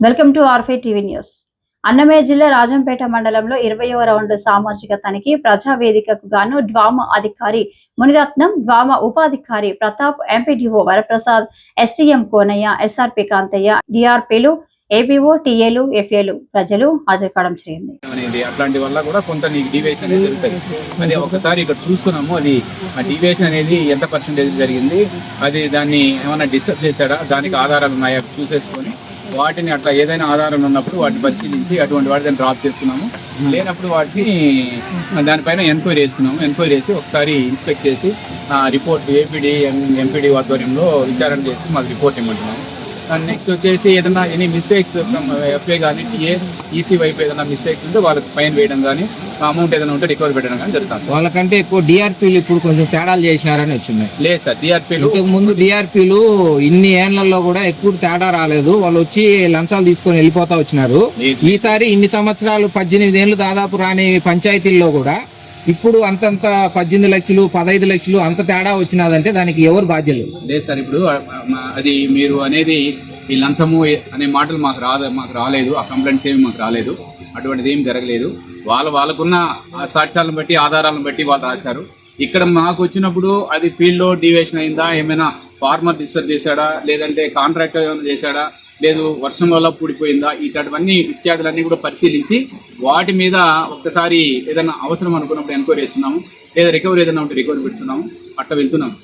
Welcome to R5 TV news. Annamayya జిల్లా రాజంపేట మండలంలో 20వ round సామాజిక తనిఖీ ప్రజావేదికకు గాను డ్వామా అధికారి మునిరత్నం, డ్వామా ఉపాధికారి Pratap, MPDO Varaprasad, STM Konayya, SRP Kanthayya, డిఆర్పీలు, ఏపీఓ, టీఏలు, ఎఫ్ఏలు ప్రజలు హాజరు కావడం జరిగింది. అట్లాంటి వల్ల కూడా కొంత డీవియేషన్ అనేది జరుగుతుంది. అది ఒకసారి ఇక్కడ చూస్తున్నాము, అది ఆ డీవియేషన్ అనేది ఎంత పర్సెంటేజ్ జరిగింది, అది దాన్ని ఏమైనా డిస్టర్బ్ చేశాడా, దానికి ఆధారాలు ఉన్నాయా చూసేసుకొని వాటిని అట్లా ఏదైనా ఆధారాలు ఉన్నప్పుడు వాటిని పరిశీలించి అటువంటి వాటిని డ్రాప్ చేస్తున్నాము. లేనప్పుడు వాటిని దానిపైన ఎంక్వైరీ చేస్తున్నాము. ఎంక్వైరీ చేసి ఒకసారి ఇన్స్పెక్ట్ చేసి రిపోర్ట్ ఏపీడీ ఎంపీడీ ఆధ్వర్యంలో విచారణ చేసి మాకు రిపోర్ట్ ఇవ్వమంటున్నాము. నెక్స్ట్ వచ్చేసి ఏదైనా ఎనీ మిస్టేక్స్ ఎఫ్ఏ కానీ టీఏ ఈసీ వైపు ఏదైనా మిస్టేక్స్ ఉంటే వాళ్ళకి ఫైన్ వేయడం కానీ అమౌంట్ ఏదైనా ఉంటే రికవర్ పెట్టడం కానీ జరుగుతుంది. వాళ్ళకంటే ఎక్కువ డిఆర్పీలు ఇప్పుడు కొంచెం తేడాలు చేసినారని వచ్చింది. లేదు సార్, డిఆర్పీలు ముందు డిఆర్పీలు ఇన్ని ఏళ్లలో కూడా ఎక్కువ తేడా రాలేదు. వాళ్ళు వచ్చి లంచాలు తీసుకొని వెళ్ళిపోతా వచ్చినారు. ఈసారి ఇన్ని సంవత్సరాలు 18 ఏళ్ళు దాదాపు రాని పంచాయతీల్లో కూడా ఇప్పుడు అంతంత 18 లక్షలు 15 లక్షలు అంత తేడా వచ్చినదంటే దానికి ఎవరు బాధ్యులు? లేదు సార్, ఇప్పుడు అది మీరు అనేది ఈ లంచము అనే మాటలు మాకు రాలేదు. ఆ కంప్లైంట్స్ ఏమి మాకు రాలేదు. అటువంటిది ఏమి జరగలేదు. వాళ్ళకున్న సాక్ష్యాలను బట్టి ఆధారాలను బట్టి వాళ్ళు రాశారు. ఇక్కడ మాకు వచ్చినప్పుడు అది ఫీల్డ్లో డీవియేషన్ అయిందా, ఏమైనా ఫార్మర్ డిస్టర్బ్ చేశాడా, లేదంటే కాంట్రాక్టర్ ఏమైనా చేశాడా, లేదు వర్షం వల్ల పూడిపోయిందా, ఇట్లాంటివన్నీ ఇత్యాదులన్నీ కూడా పరిశీలించి వాటి మీద ఒక్కసారి ఏదైనా అవసరం అనుకున్నప్పుడు ఎంక్వైరీ చేస్తున్నాము. లేదా రికవరీ ఏదైనా ఉంటే రికవరీ పెడుతున్నాము. అట్లా వెళ్తున్నాము.